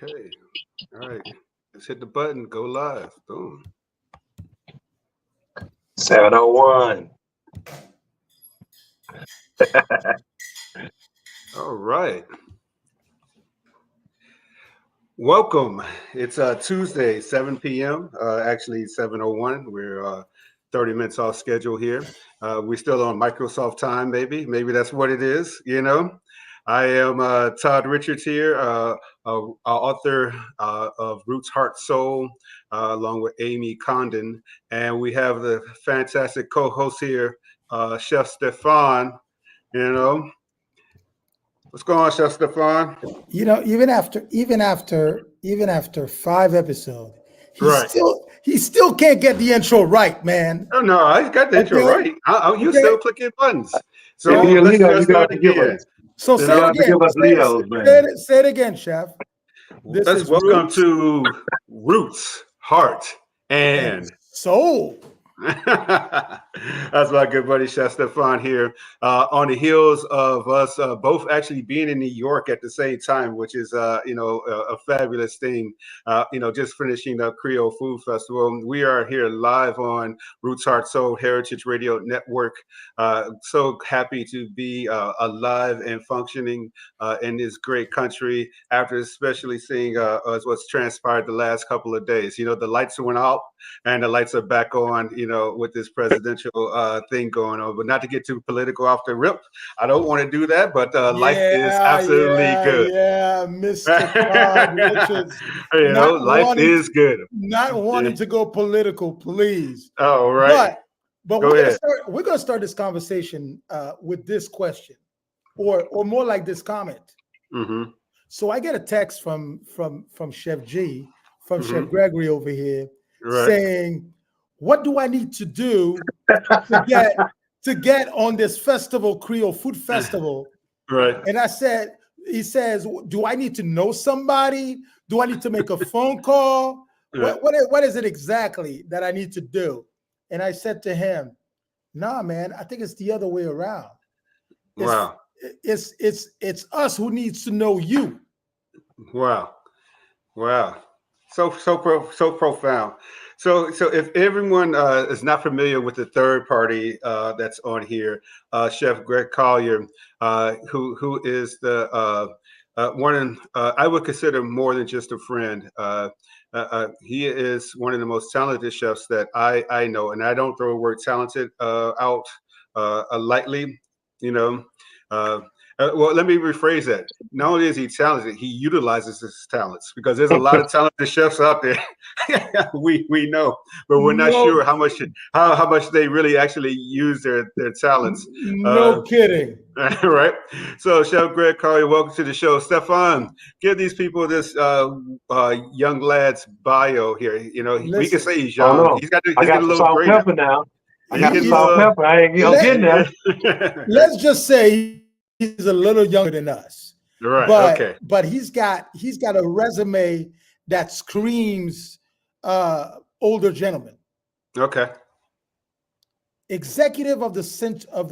Okay. All right. Let's hit the button. Go live. Boom. 701. All right. Welcome. It's Tuesday, 7 p.m. Actually, 7:01. We're 30 minutes off schedule here. We're still on Microsoft time, maybe. Maybe that's what it is, you know. I am Todd Richards here, author of Roots, Heart, Soul, along with Amy Condon. And we have the fantastic co-host here, Chef Stephan, you know. What's going on, Chef Stephan? You know, even after 5 episodes, Right. he still can't get the intro right, man. Oh no, I got the intro right. You still clicking buttons. So If you're let's Leo, you start got to give again. us. So You say got it to again. give us Leos, man. Say it again, Chef. Let's welcome to Roots, Heart, and Soul. That's my good buddy Chef Stephan here. On the heels of us both actually being in New York at the same time, which is a fabulous thing. Just finishing the Creole Food Festival. We are here live on Roots, Heart, Soul Heritage Radio Network. So happy to be alive and functioning in this great country after especially seeing what's transpired the last couple of days. You know, the lights went out and the lights are back on, with this presidential thing going on. But not to get too political off the rip. I don't want to do that, but life is absolutely good. Yeah, Mr. Todd Richards. Life is good. Not wanting to go political, please. Oh, right. But we're gonna start this conversation with this question, or more like this comment. Mm-hmm. So I get a text from Chef G, from Chef Gregory over here, saying, what do I need to do to get on this festival, Creole Food Festival? Right. And he says, do I need to know somebody? Do I need to make a phone call? What is it exactly that I need to do? And I said to him, nah, man, I think it's the other way around. It's us who needs to know you. Wow. So profound. So if everyone is not familiar with the third party that's on here, Chef Greg Collier, who is the one I would consider more than just a friend. He is one of the most talented chefs that I know, and I don't throw the word talented out lightly, well, let me rephrase that. Not only is he talented, he utilizes his talents, because there's a lot of talented chefs out there. we know, but we're not sure how much they really actually use their talents. No kidding. Right. So, Chef Greg Collier, welcome to the show. Stephan, give these people this young lad's bio here. We can say he's young. No. He's got I got some salt and pepper now. I got some salt and pepper. I ain't getting there. Let's just say he's a little younger than us, right? But he's got a resume that screams older gentleman. Okay. Executive of the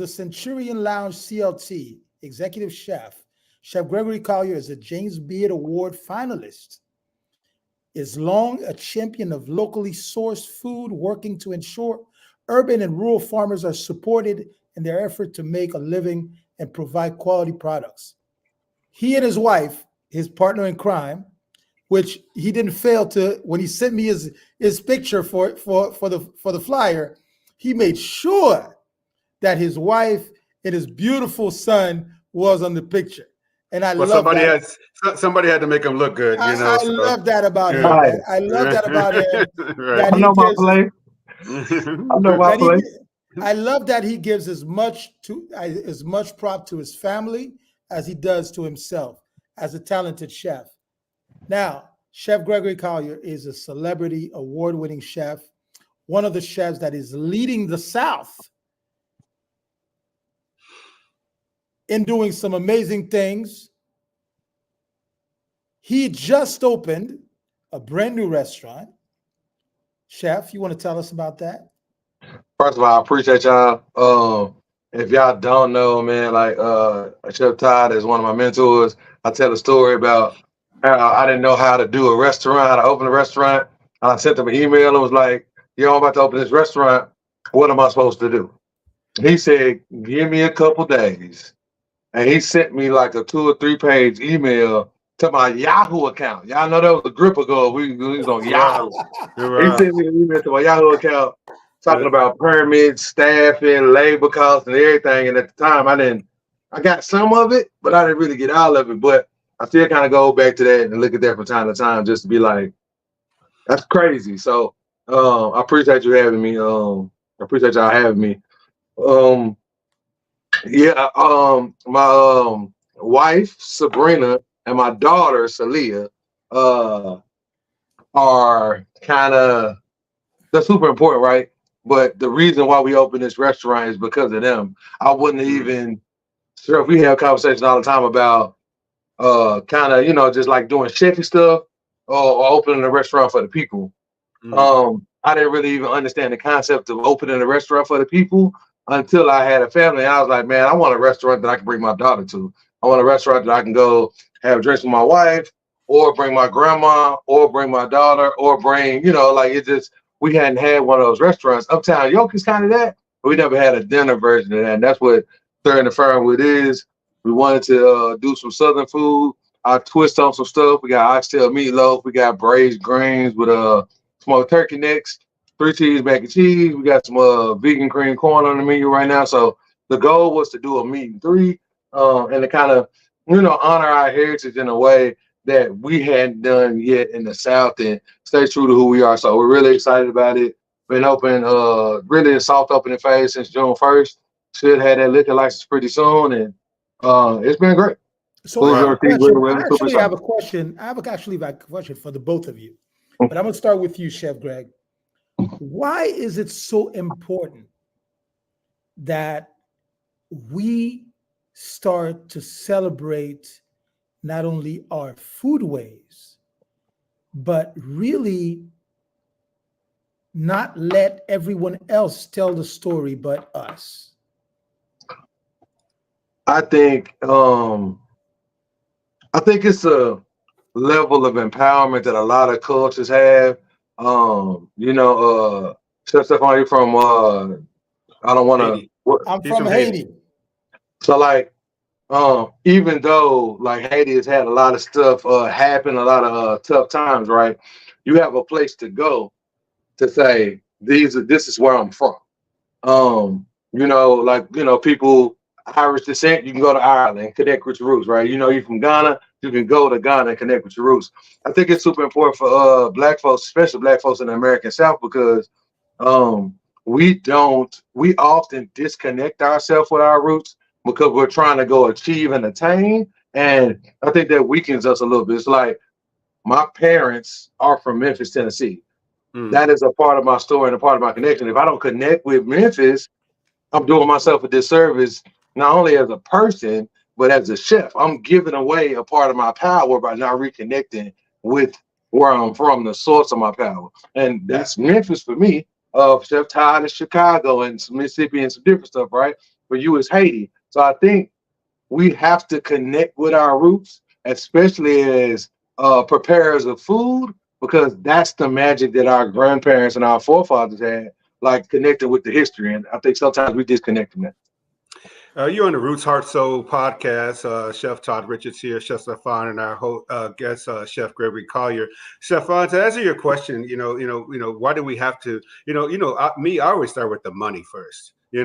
Centurion Lounge CLT, executive chef. Chef Gregory Collier is a James Beard Award finalist. Is long a champion of locally sourced food, working to ensure urban and rural farmers are supported in their effort to make a living and provide quality products. He and his wife, his partner in crime, which he didn't fail to, when he sent me his picture for the flyer, he made sure that his wife and his beautiful son was on the picture. And I love that. Somebody had to make him look good, I love that about him. Right. I love that about him. Right. I know my play. I love that he gives as much prop to his family as he does to himself as a talented chef. Now, Chef Gregory Collier is a celebrity award-winning chef, one of the chefs that is leading the South in doing some amazing things. He just opened a brand new restaurant. Chef, you want to tell us about that? First of all, I appreciate y'all. If y'all don't know, man, Chef Todd is one of my mentors. I tell a story about I didn't know how to do a restaurant, how to open a restaurant. I sent him an email and was like, yo, I'm about to open this restaurant. What am I supposed to do? He said, give me a couple days. And he sent me like a 2 or 3 page email to my Yahoo account. Y'all know that was a grip ago. We was on Wow. Yahoo. He Wow. sent me an email to my Yahoo account talking about permits, staffing, labor costs, and everything. And at the time, I got some of it, but I didn't really get all of it. But I still kind of go back to that and look at that from time to time just to be like, that's crazy. So I appreciate you having me. I appreciate y'all having me. Um, yeah, my wife Sabrina and my daughter Celia uh are kind of they're super important, right? But the reason why we opened this restaurant is because of them. I wouldn't even sure if we have conversations all the time about kind of just like doing chefy stuff or opening a restaurant for the people. I didn't really even understand the concept of opening a restaurant for the people until I had a family. And I was like, man, I want a restaurant that I can bring my daughter to. I want a restaurant that I can go have drinks with my wife, or bring my grandma, or bring my daughter, or bring, like it just, we hadn't had one of those restaurants. Uptown Yoke is kind of that, but we never had a dinner version of that. And that's what Stirring the Firewood is. We wanted to do some Southern food. I twist on some stuff. We got oxtail meatloaf. We got braised greens with smoked turkey necks, 3 cheese mac and cheese. We got some vegan cream corn on the menu right now. So the goal was to do a meat and three, and to kind of, honor our heritage in a way that we hadn't done yet in the South and stay true to who we are. So we're really excited about it. Been open, really a soft opening phase since June 1st. Should have that liquor license pretty soon, and it's been great. So I have a Food's question. really, I super actually have exciting. a question. I have a question for the both of you. But I'm going to start with you, Chef Greg. Why is it so important that we start to celebrate not only our foodways, but really not let everyone else tell the story but us? I think it's a level of empowerment that a lot of cultures have. Chef Stephan, you from I don't want Haiti. to. I'm He's from from Haiti. Haiti. So like, even though like Haiti has had a lot of stuff happen, a lot of tough times, right? You have a place to go to say this is where I'm from. People Irish descent, you can go to Ireland, connect with your roots, right? You from Ghana, you can go to Ghana and connect with your roots. I think it's super important for black folks, especially black folks in the American South, because um we often disconnect ourselves with our roots because we're trying to go achieve and attain. And I think that weakens us a little bit. It's like my parents are from Memphis, Tennessee. That is a part of my story and a part of my connection. If I don't connect with Memphis, I'm doing myself a disservice, not only as a person, but as a chef. I'm giving away a part of my power by not reconnecting with where I'm from, the source of my power. And that's Memphis for me. Chef Todd is Chicago and some Mississippi and some different stuff, right? For you, it's Haiti. So I think we have to connect with our roots, especially as preparers of food, because that's the magic that our grandparents and our forefathers had, like connecting with the history. And I think sometimes we disconnect from that. You're on the Roots Heart Soul podcast. Chef Todd Richards here, Chef Stephan, and our guest, Chef Gregory Collier. Stephan, to answer your question, why do we have to, I always start with the money first. Why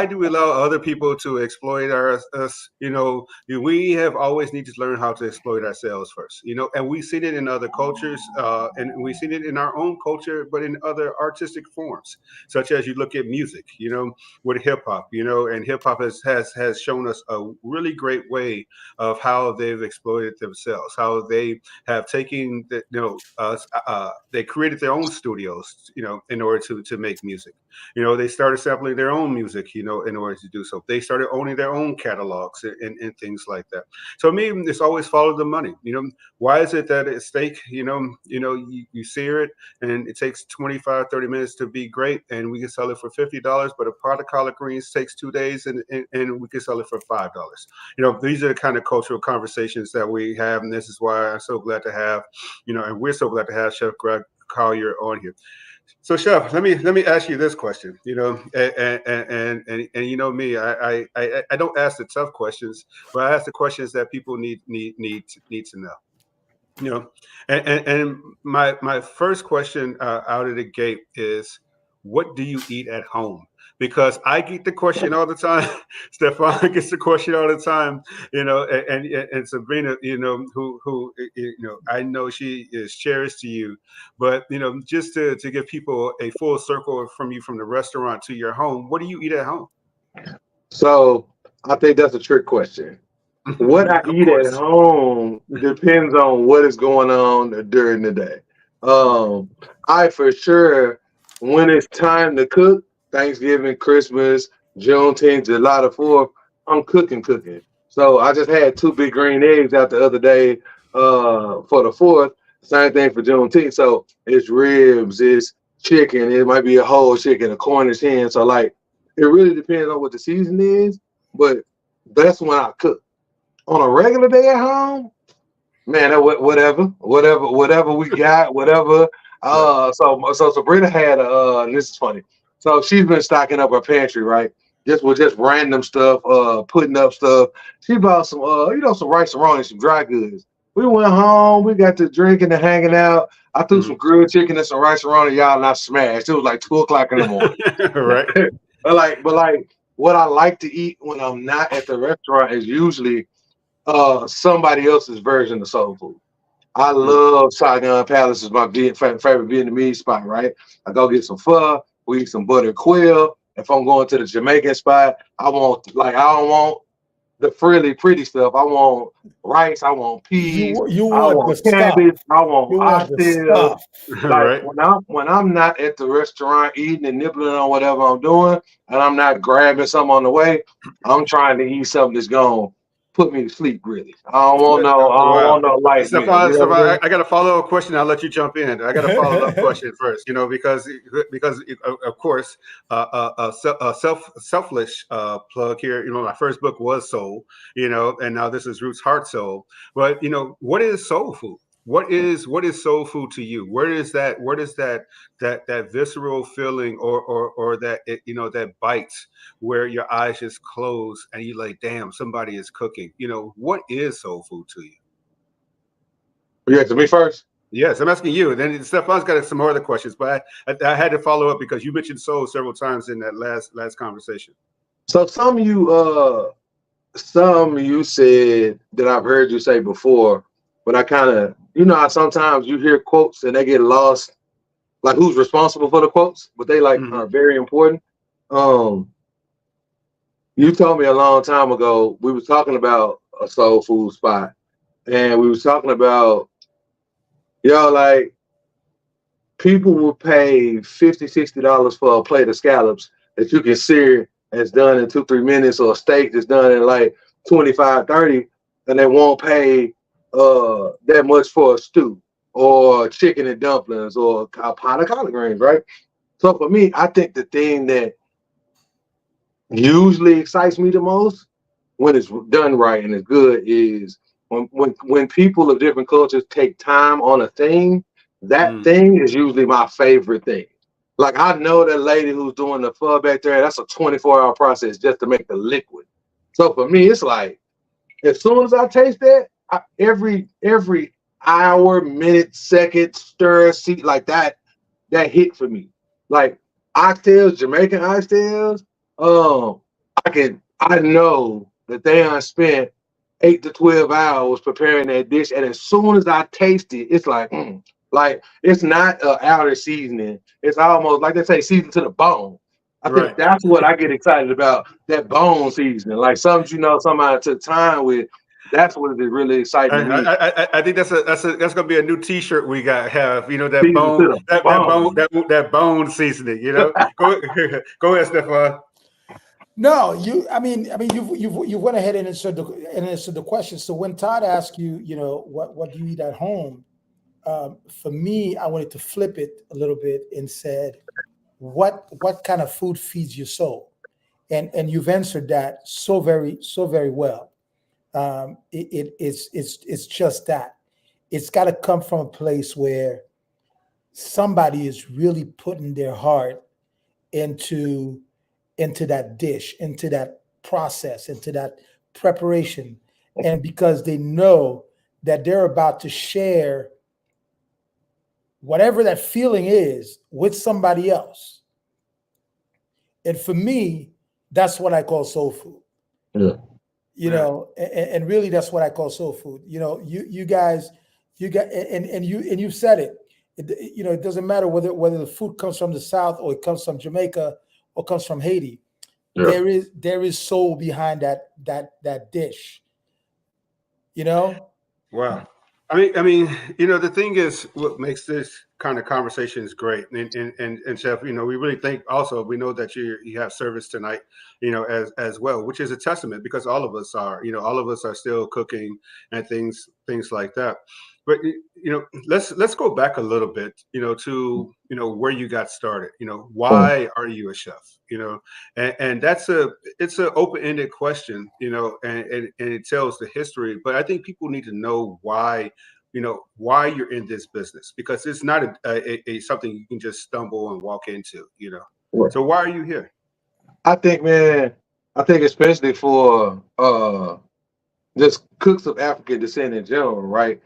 do we allow other people to exploit us? We have always needed to learn how to exploit ourselves first. And we've seen it in other cultures, and we've seen it in our own culture, but in other artistic forms, such as you look at music, with hip hop, and hip hop has shown us a really great way of how they've exploited themselves, how they have taken they created their own studios, in order order to make music. They started sampling their own music, in order to do so. They started owning their own catalogs and things like that. So me, it's always follow the money. Why is it that at steak, you sear it and it takes 25, 30 minutes to be great, and we can sell it for $50, but a pot of collard greens takes 2 days and we can sell it for $5. These are the kind of cultural conversations that we have, and this is why I'm so glad to have, and we're so glad to have Chef Greg Collier on here. So, Chef, let me ask you this question. And me, I don't ask the tough questions, but I ask the questions that people need to know. And my first question out of the gate is, what do you eat at home? Because I get the question all the time. Stephan gets the question all the time. And Sabrina, who I know she is cherished to you, but just to give people a full circle from the restaurant to your home, what do you eat at home? So I think that's a trick question. What I eat at home depends on what is going on during the day. I for sure, when it's time to cook, Thanksgiving, Christmas, Juneteenth, July the 4th, I'm cooking. So I just had 2 big green eggs out the other day for the 4th. Same thing for Juneteenth. So it's ribs, it's chicken. It might be a whole chicken, a Cornish hen. So like, it really depends on what the season is, but that's when I cook. On a regular day at home, man, whatever we got, whatever. So Sabrina had and this is funny. So she's been stocking up her pantry, right? Just random stuff, putting up stuff. She bought some some rice-a-roni, some dry goods. We went home, we got to drinking and hanging out. I threw some grilled chicken and some rice-a-roni, y'all, and I smashed. It was like 2:00 in the morning. Right. but what I like to eat when I'm not at the restaurant is usually somebody else's version of soul food. I love Saigon Palace. Is my favorite Vietnamese spot, right? I go get some pho, we eat some butter quail. If I'm going to the Jamaican spot, I don't want the frilly pretty stuff. I want rice, I want peas, you I want want the cabbage, stuff. I want oxtails. Right. When I'm not at the restaurant eating and nibbling on whatever I'm doing, and I'm not grabbing something on the way, I'm trying to eat something that's gonna put me to sleep. Really, I don't want no light meal. Stephan, I got a follow-up question. I'll let you jump in. I got a follow-up question first. Because of course, a selfish plug here. My first book was Soul. And now this is Roots Heart Soul. But what is soul food? What is soul food to you? Where is that visceral feeling or that that bites where your eyes just close and you like, damn, somebody is cooking. What is soul food to you? Yeah, to me first. Yes, I'm asking you. And then Stephan's got some more other questions, but I had to follow up because you mentioned soul several times in that last conversation. So some of you said that I've heard you say before, but I kind of, how sometimes you hear quotes and they get lost, like who's responsible for the quotes, but they are very important. You told me a long time ago, we were talking about a soul food spot, and we was talking about, like people will pay $50, $60 for a plate of scallops that you can sear that's done in 2-3 minutes, or a steak that's done in like 25, 30, and they won't pay that much for a stew or chicken and dumplings or a pot of collard greens, right? So for me, I think the thing that usually excites me the most when it's done right and it's good is when people of different cultures take time on a thing. That thing is usually my favorite thing. Like, I know that lady who's doing the pho back there, that's a 24-hour process just to make the liquid. So for me, it's like, as soon as I taste that, every hour, minute, second, stir, see, like that hit for me. Like oxtails, Jamaican oxtails, I know that they have spent 8 to 12 hours preparing that dish, and as soon as I taste it, it's like, like it's not outer seasoning. It's almost like they say, season to the bone. I think that's what I get excited about, that bone seasoning. Like something somebody took time with. That's what is really exciting to me. I think that's gonna be a new T-shirt we got have. You know, that Season bone, to the bone. that bone seasoning. You know, go ahead, Stephan. No, you went ahead and answered the question. So when Todd asked you, what do you eat at home? For me, I wanted to flip it a little bit and said, what kind of food feeds your soul? And you've answered that so very well. It's just that. It's got to come from a place where somebody is really putting their heart into that dish, into that process, into that preparation. And because they know that they're about to share whatever that feeling is with somebody else. And for me, that's what I call soul food. Yeah. And really that's what I call soul food. You guys, and you've said it. It doesn't matter whether the food comes from the South or it comes from Jamaica or comes from Haiti. Yeah. There is soul behind that dish. Wow. I mean, the thing is, what makes this kind of conversations great, and Chef, we really think also, we know that you have service tonight, as well, which is a testament, because all of us are still cooking and things like that. But let's go back a little bit, to where you got started. Why are you a chef? And it's an open-ended question, and it tells the history. But I think people need to know why you're in this business, because it's not a something you can just stumble and walk into. Right. So why are you here? I think, man, especially for just cooks of African descent in general, right?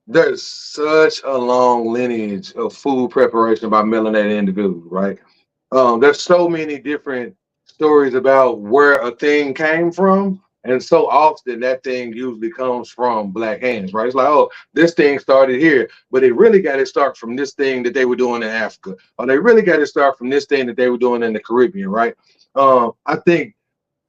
There's such a long lineage of food preparation by melanated individuals, right? There's so many different stories about where a thing came from, and so often that thing usually comes from Black hands, right? It's like, oh, this thing started here, but it really got to start from this thing that they were doing in Africa, or they really got to start from this thing that they were doing in the Caribbean, right? I think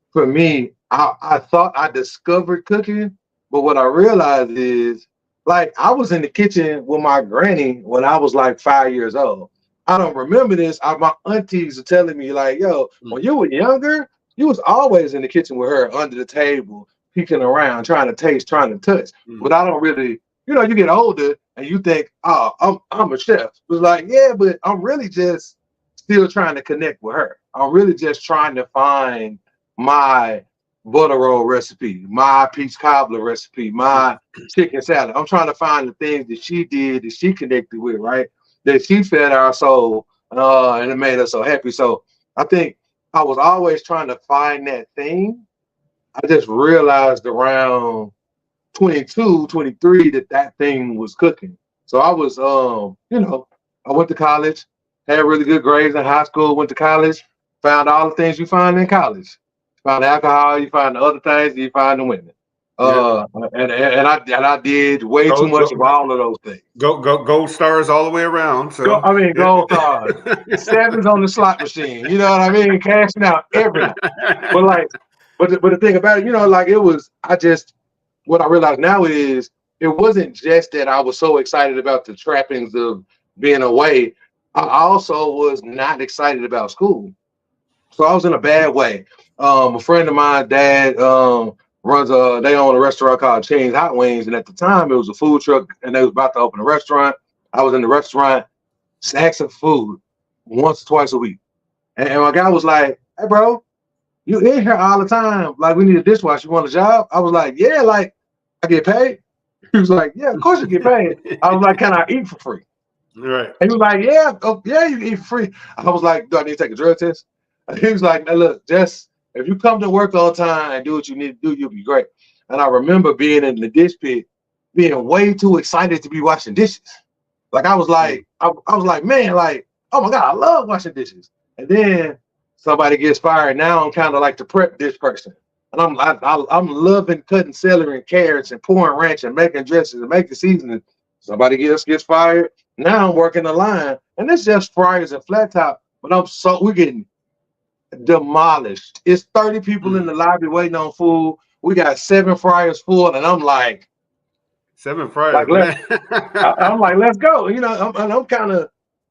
for me, I thought I discovered cooking, but what I realized is, like, I was in the kitchen with my granny when I was like 5 years old. I don't remember this. My aunties are telling me, like, yo, when you were younger, you was always in the kitchen with her under the table, peeking around, trying to taste, trying to touch. But I don't really, you get older and you think, oh, I'm a chef. It was like, yeah, but I'm really just still trying to connect with her. I'm really just trying to find my butter roll recipe, my peach cobbler recipe, my chicken salad. I'm trying to find the things that she did, that she connected with, right? That she fed our soul, and it made us so happy. So I think I was always trying to find that thing. I just realized around 22, 23 that thing was cooking. So I was, I went to college, had really good grades in high school, went to college, found all the things you find in college. Find alcohol, you find the other things, you find the women. And I did way too much of all of those things. Gold stars all the way around. So gold stars, 7s on the slot machine. You know what I mean? Cashing out everything. But the thing about it, it was. What I realize now is it wasn't just that I was so excited about the trappings of being away. I also was not excited about school. So I was in a bad way. A friend of mine, dad, they own a restaurant called Chains Hot Wings, and at the time it was a food truck, and they was about to open a restaurant. I was in the restaurant, snacks and food, once or twice a week, and my guy was like, "Hey, bro, you in here all the time? Like, we need a dishwasher. You want a job?" I was like, "Yeah, like, I get paid." He was like, "Yeah, of course you get paid." I was like, "Can I eat for free?" Right. And he was like, "Yeah, yeah, you can eat for free." I was like, "Do I need to take a drug test?" And he was like, "Hey, look, just if you come to work on time and do what you need to do, you'll be great." And I remember being in the dish pit, being way too excited to be washing dishes. Like, I was like, I was like, man, like, oh my God, I love washing dishes. And then somebody gets fired. Now I'm kind of like the prep dish person. And I'm loving cutting celery and carrots and pouring ranch and making dressings and making seasoning. Somebody else gets fired. Now I'm working the line. And it's just fryers and flat top. But we're getting demolished. It's 30 people in the lobby waiting on food. We got 7 fryers full, and I'm like 7 fryers, let's. man. I'm like, let's go. You know, I'm kind of.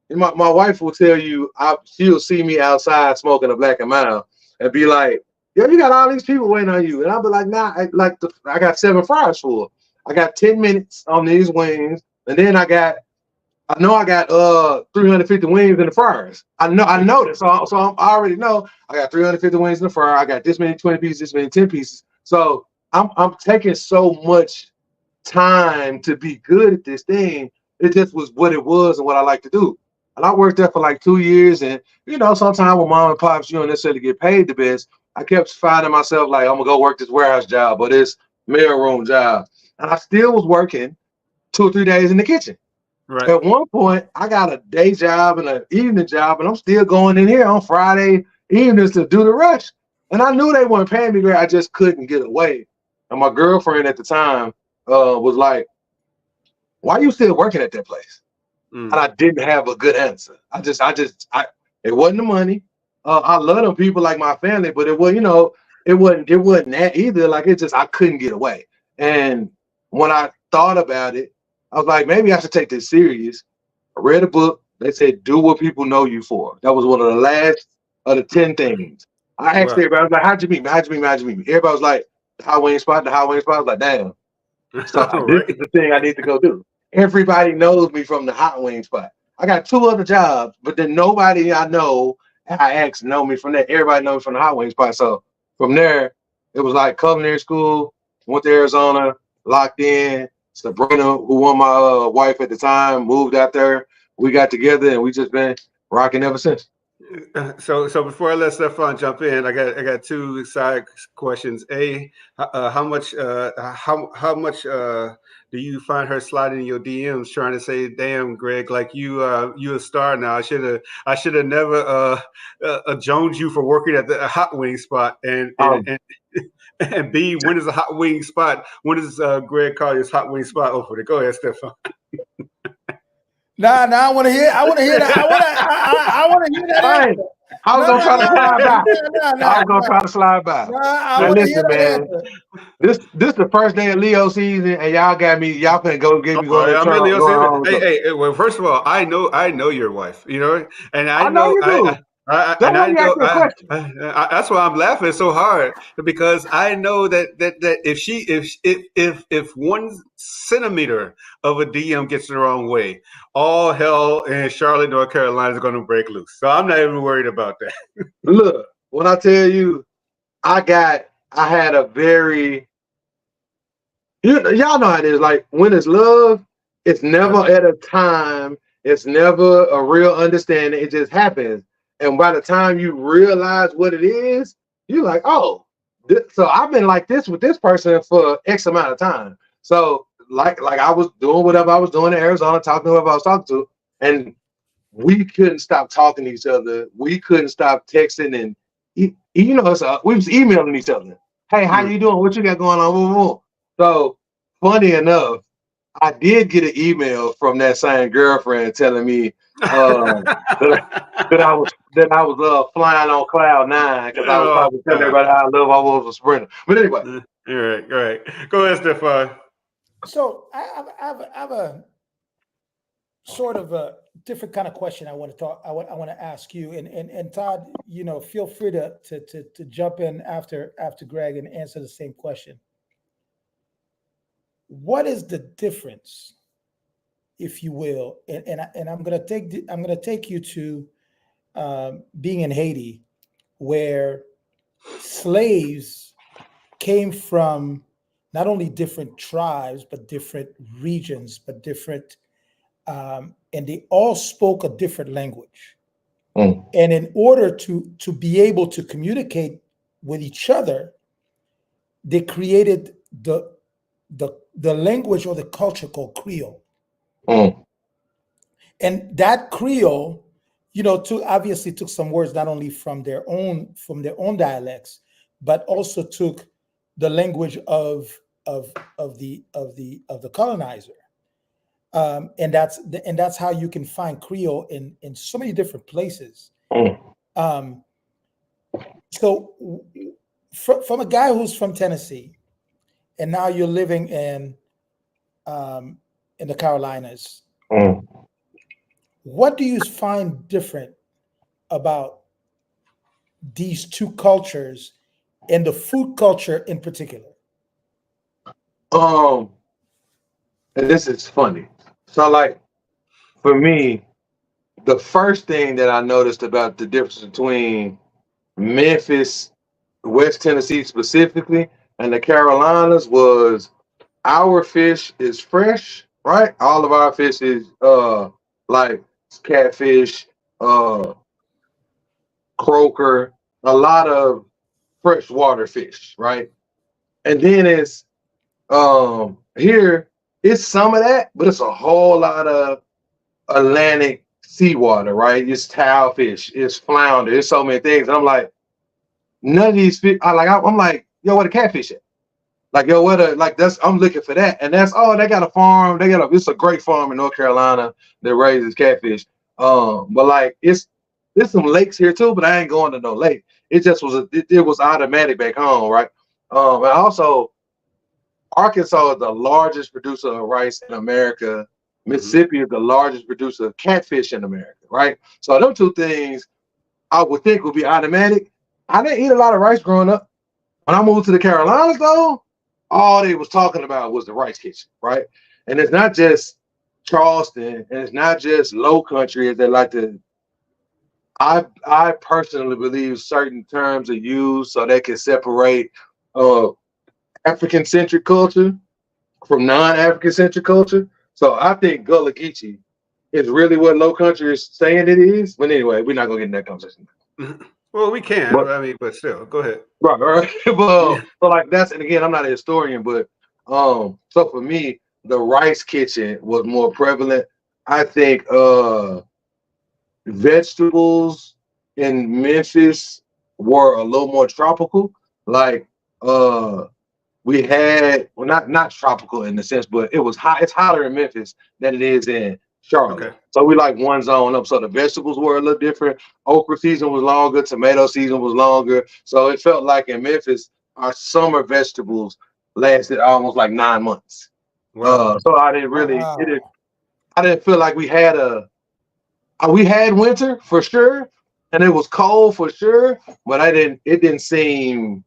My wife will tell you, she'll see me outside smoking a Black and Mild and be like, "Yo, you got all these people waiting on you," and I'll be like, "Nah, I got 7 fryers full. I got 10 minutes on these wings, and then I know I got 350 wings in the fryers. I know this, so I already know I got 350 wings in the fryer. I got this many 20 pieces, this many 10 pieces. So I'm taking so much time to be good at this thing. It just was what it was and what I like to do. And I worked there for like 2 years, and you know, sometimes with mom and pops, you don't necessarily get paid the best. I kept finding myself like, I'm gonna go work this warehouse job or this mailroom job, and I still was working 2 or 3 days in the kitchen. Right. At one point, I got a day job and an evening job, and I'm still going in here on Friday evenings to do the rush. And I knew they weren't paying me great. I just couldn't get away. And my girlfriend at the time was like, "Why are you still working at that place?" And I didn't have a good answer. It wasn't the money. I love them people like my family, but it was, you know, it wasn't that either. Like I couldn't get away. And when I thought about it, I was like, maybe I should take this serious. I read a book. They said, do what people know you for. That was one of the last of the 10 things. I asked everybody, I was like, how'd you meet me? How'd you meet me? How'd you meet me? Everybody was like, the hot wing spot, the hot wing spot. I was like, damn. So this is the thing I need to go do. Everybody knows me from the hot wing spot. I got 2 other jobs, but then nobody I know, I asked, know me from that. Everybody knows me from the hot wing spot. So from there, it was like culinary school, went to Arizona, locked in. Sabrina, who was my wife at the time, moved out there. We got together, and we just been rocking ever since. So before I let Stephan jump in, I got 2 side questions. How much do you find her sliding in your DMs trying to say, "Damn, Greg, like you a star now. I should have never joined you for working at the hot wing spot." And B, when is a hot wing spot? When does Greg Collier's hot wing spot open? Go ahead, Stephan. Nah, I want to hear that. I want to hear that. Right. I was gonna try to slide by. I was gonna try to slide by. Now listen, man. This the first day of Leo season, and y'all finna go get me going. I'm in Leo season. Hey, well, first of all, I know your wife, you know, and I know you do. That's why I'm laughing so hard, because I know that if 1 centimeter of a DM gets the wrong way, all hell in Charlotte, North Carolina is going to break loose. So I'm not even worried about that. Look, when I tell you, I had a very, y'all know how it is. Like when it's love, it's never at a time. It's never a real understanding. It just happens. And by the time you realize what it is, you're like, oh, so I've been like this with this person for X amount of time. So like I was doing whatever I was doing in Arizona, talking to whoever I was talking to, and we couldn't stop talking to each other. We couldn't stop texting, and you know, we was emailing each other. Hey, how you doing? What you got going on? So funny enough, I did get an email from that same girlfriend telling me that I was flying on cloud 9 because I was probably telling everybody how I love I was a sprinter. But anyway, all right. Go ahead, Stephan. So I have a sort of a different kind of question I want to ask you, and Todd, you know, feel free to jump in after Greg and answer the same question. What is the difference, if you will, and I'm gonna take you to being in Haiti, where slaves came from not only different tribes but different regions, but different, and they all spoke a different language. And in order to be able to communicate with each other, they created the language or the culture called Creole. And that Creole, you know, obviously took some words not only from their own dialects, but also took the language of the colonizer. And that's how you can find Creole in so many different places. So from a guy who's from Tennessee, and now you're living in the Carolinas. Mm. What do you find different about these two cultures and the food culture in particular? And this is funny. So, like, for me, the first thing that I noticed about the difference between Memphis, West Tennessee specifically, and the Carolinas was our fish is fresh, right? All of our fish is like catfish, uh croaker, a lot of freshwater fish, right? And then it's here it's some of that, but it's a whole lot of Atlantic seawater, right? It's tilefish, it's flounder, it's so many things. And I'm like, none of these fish. I'm like, yo, what a catfish at? Like, yo, what a like that's I'm looking for that. And that's they got a farm, it's a great farm in North Carolina that raises catfish. But like there's some lakes here too, but I ain't going to no lake. It just was it was automatic back home, right? And also Arkansas is the largest producer of rice in America. Mississippi is the largest producer of catfish in America, right? So them two things I would think would be automatic. I didn't eat a lot of rice growing up. When I moved to the Carolinas, though, all they was talking about was the rice kitchen, right? And it's not just Charleston, and it's not just Low Country, as they like to. I personally believe certain terms are used so they can separate African centric culture from non-African centric culture. So I think Gullah Geechee is really what Low Country is saying it is. But anyway, we're not gonna get in that conversation. Well, we can. But still, go ahead. Right. Well, so like that's, and again, I'm not a historian, but so for me, the rice kitchen was more prevalent. I think vegetables in Memphis were a little more tropical. Like we had, well, not tropical in the sense, but it was hot. It's hotter in Memphis than it is in Charlotte. Okay. So we like one zone up. So the vegetables were a little different. Okra season was longer. Tomato season was longer. So it felt like in Memphis, our summer vegetables lasted almost like 9 months. Wow. So I didn't really, I didn't feel like we had we had winter for sure, and it was cold for sure, but it didn't seem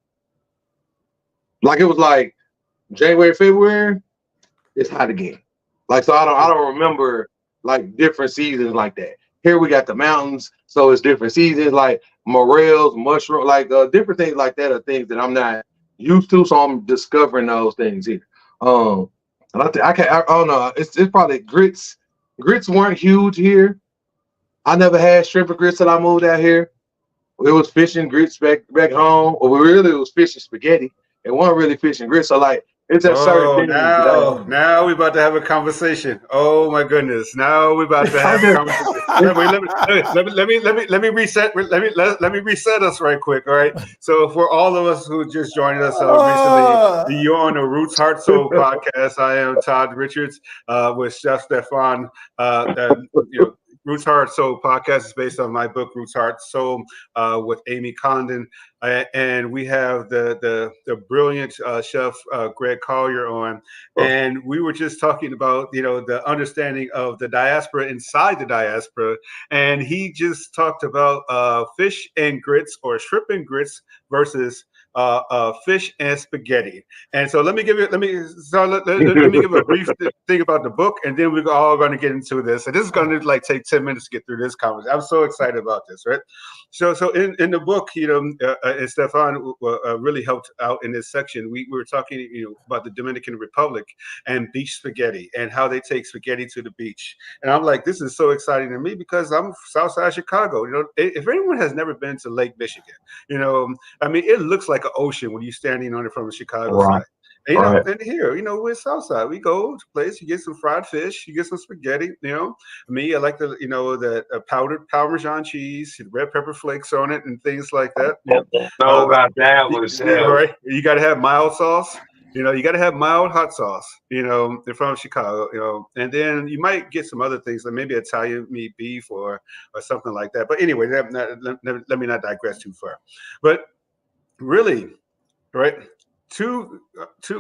like it was like January, February, it's hot again. Like, so I don't remember like different seasons like that. Here we got the mountains, so it's different seasons, like morels, mushroom, like different things like that are things that I'm not used to, so I'm discovering those things here. And I don't know. It's probably grits. Grits weren't huge here. I never had shrimp and grits till I moved out here. It was fish and grits back home, or it was fish and spaghetti. It wasn't really fish and grits. So like, it's a certain thing. Now we're about to have a conversation. Oh my goodness! Now we're about to have a conversation. Let me reset. Let me reset us right quick. All right. So for all of us who just joined us recently, you're on the Roots Heart Soul podcast. I am Todd Richards with Chef Stephan. Roots Heart Soul podcast is based on my book Roots Heart Soul with Amy Condon, and we have the brilliant chef Greg Collier on, and we were just talking about the understanding of the diaspora inside the diaspora, and he just talked about fish and grits or shrimp and grits versus fish and spaghetti. And so let me give let me give a brief thing about the book, and then we're all going to get into this. And this is going to like take 10 minutes to get through this conversation. I'm so excited about this, right? So in the book, and Stephan really helped out in this section. We were talking, about the Dominican Republic and beach spaghetti and how they take spaghetti to the beach. And I'm like, this is so exciting to me because I'm Southside Chicago. If anyone has never been to Lake Michigan, I mean, it looks like an ocean when you're standing on it from the Chicago side. And, and here, we're Southside. We go to a place, you get some fried fish, you get some spaghetti, Me, I like the powdered Parmesan cheese, red pepper flakes on it, and things like that. About that was right. You got to have mild sauce. You got to have mild hot sauce. They're from Chicago. And then you might get some other things, like maybe Italian meat beef or something like that. But anyway, let me not digress too far. But really, right?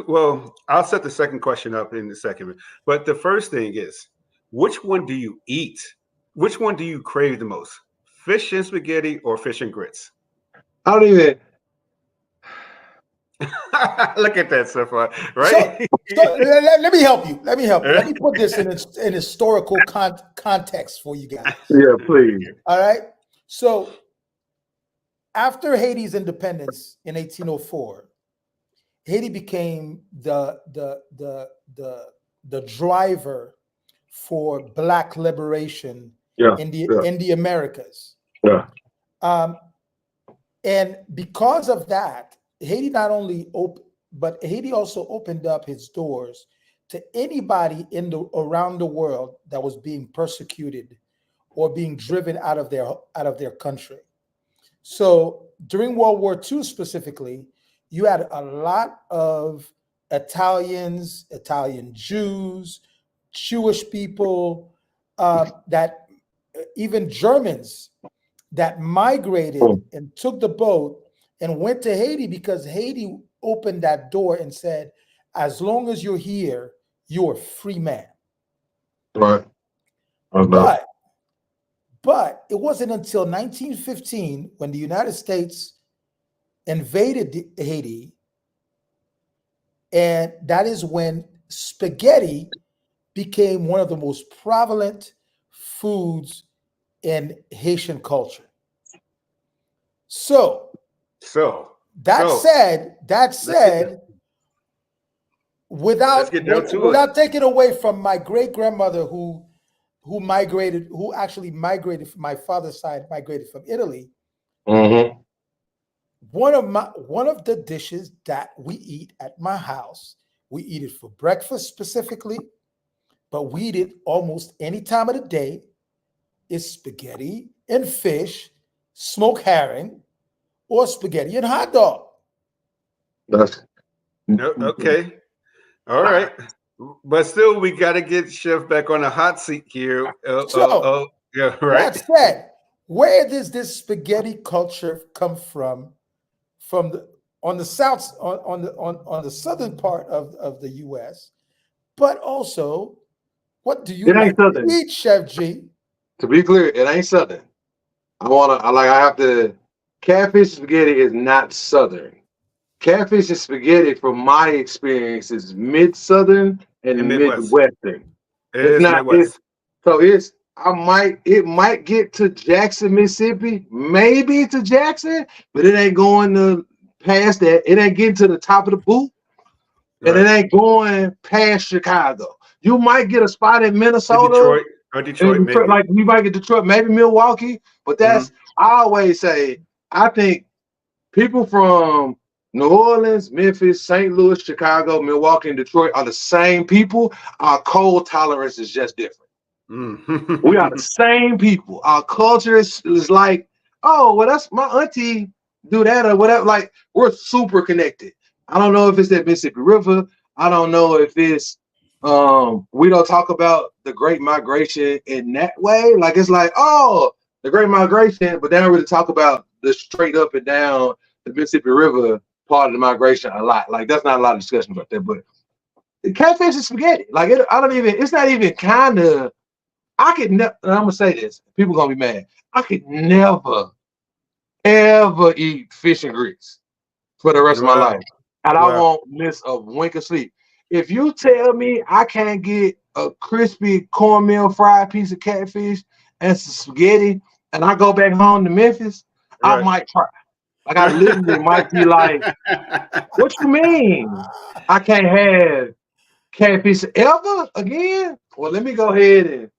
Well, I'll set the second question up in a second. But the first thing is, which one do you eat? Which one do you crave the most? Fish and spaghetti or fish and grits? I don't even. Look at that, Stephan, right? So let me help you. Let me put this in historical context for you guys. Yeah, please. All right. So after Haiti's independence in 1804, Haiti became the driver for Black liberation in the Americas. Yeah. And because of that, Haiti not only but Haiti also opened up its doors to anybody around the world that was being persecuted or being driven out of their country. So during World War II specifically, you had a lot of Italians, Italian Jews, Jewish people, that even Germans that migrated and took the boat and went to Haiti because Haiti opened that door and said, as long as you're here, you're a free man. Right. But it wasn't until 1915 when the United States invaded Haiti, and that is when spaghetti became one of the most prevalent foods in Haitian culture. So that said, without taking away from my great grandmother who actually migrated from my father's side, migrated from Italy. Mm-hmm. One of the dishes that we eat at my house, we eat it for breakfast specifically, but we eat it almost any time of the day, is spaghetti and fish, smoked herring, or spaghetti and hot dog. Okay. All right. But still, we got to get Chef back on the hot seat here. Yeah, right. That said, where does this spaghetti culture come from? On the southern part of the U.S., but also, what do you like to eat, Chef G? To be clear, it ain't southern. Catfish spaghetti is not southern. Catfish and spaghetti, from my experience, is mid-southern and midwestern. It's not. Midwest. It might get to Jackson, Mississippi, maybe to Jackson, but it ain't going past that. It ain't getting to the top of the boot, and it ain't going past Chicago. You might get a spot in Minnesota, Detroit, like you might get Detroit, maybe Milwaukee, but that's I always say. I think people from New Orleans, Memphis, St. Louis, Chicago, Milwaukee, and Detroit are the same people. Our cold tolerance is just different. We are the same people. Our culture is like, oh, well, that's my auntie do that or whatever. Like, we're super connected. I don't know if it's that Mississippi River. I don't know if it's we don't talk about the Great Migration in that way. Like, it's like, oh, the Great Migration, but they don't really talk about the straight up and down the Mississippi River part of the migration a lot. Like, that's not a lot of discussion about that. But the catfish and spaghetti, like, it's not even kind of. I'm gonna say this. People gonna be mad. I could never, ever eat fish and grits for the rest of my life, and I won't miss a wink of sleep. If you tell me I can't get a crispy cornmeal fried piece of catfish and some spaghetti, and I go back home to Memphis, I might cry. Like, I literally might be like, "What you mean? I can't have catfish ever again?" Well, let me go ahead and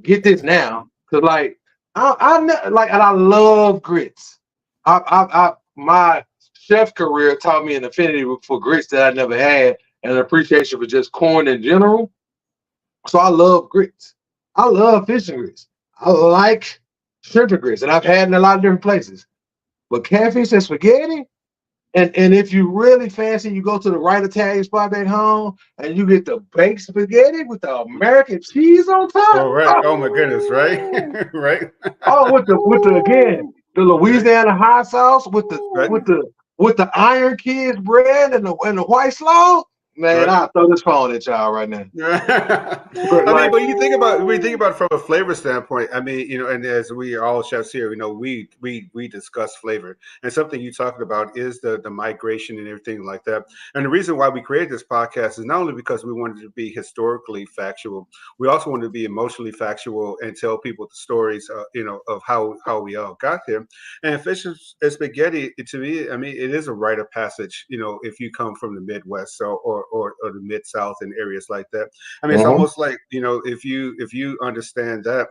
get this now, cause like I love grits. My chef career taught me an affinity for grits that I never had, and an appreciation for just corn in general. So I love grits. I love fish and grits. I like shrimp and grits, and I've had in a lot of different places. But catfish and spaghetti, and if you really fancy, you go to the right Italian spot back home, and you get the baked spaghetti with the American cheese on top. Oh, right. Oh my goodness, right? Right. Oh, with the Louisiana hot sauce with the with the Iron Kids bread and the white slaw, man, Right. I'll throw this phone at y'all right now. I mean, but you think about when you think about it from a flavor standpoint. I mean, and as we are all chefs here, we discuss flavor, and something you talked about is the migration and everything like that. And the reason why we created this podcast is not only because we wanted to be historically factual, we also wanted to be emotionally factual and tell people the stories, of how we all got there. And fish and spaghetti, to me, I mean, it is a rite of passage. If you come from the Midwest, or the Mid South and areas like that. I mean, it's almost like, if you understand that,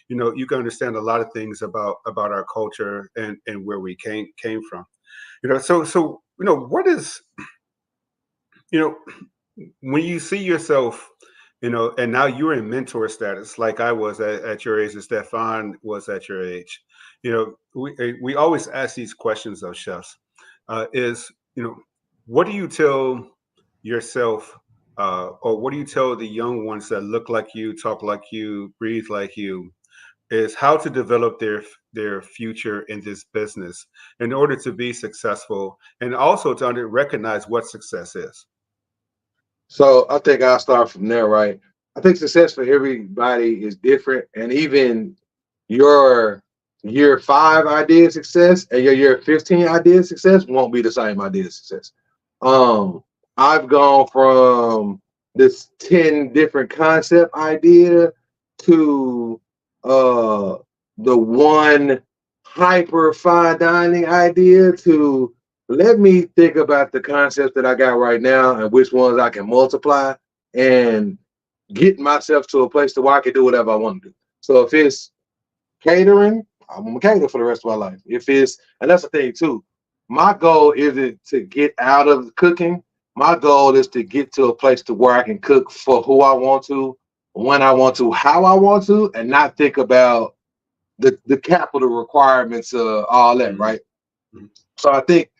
you can understand a lot of things about our culture and where we came from. So what is, when you see yourself, and now you're in mentor status, like I was at your age, and Stephan was at your age. We always ask these questions of chefs. What do you tell yourself, or what do you tell the young ones that look like you, talk like you, breathe like you, is how to develop their future in this business in order to be successful, and also to recognize what success is? So I think I'll start from there, right? I think success for everybody is different, and even your year 5 idea of success and your year 15 idea of success won't be the same idea of success. I've gone from this 10 different concept idea to the one hyper fine dining idea to let me think about the concepts that I got right now and which ones I can multiply and get myself to a place to where I can do whatever I want to do. So if it's catering, I'm gonna cater for the rest of my life. If it's, and that's the thing too, my goal isn't to get out of cooking. My goal is to get to a place to where I can cook for who I want to, when I want to, how I want to, and not think about the capital requirements of all that, right? So I think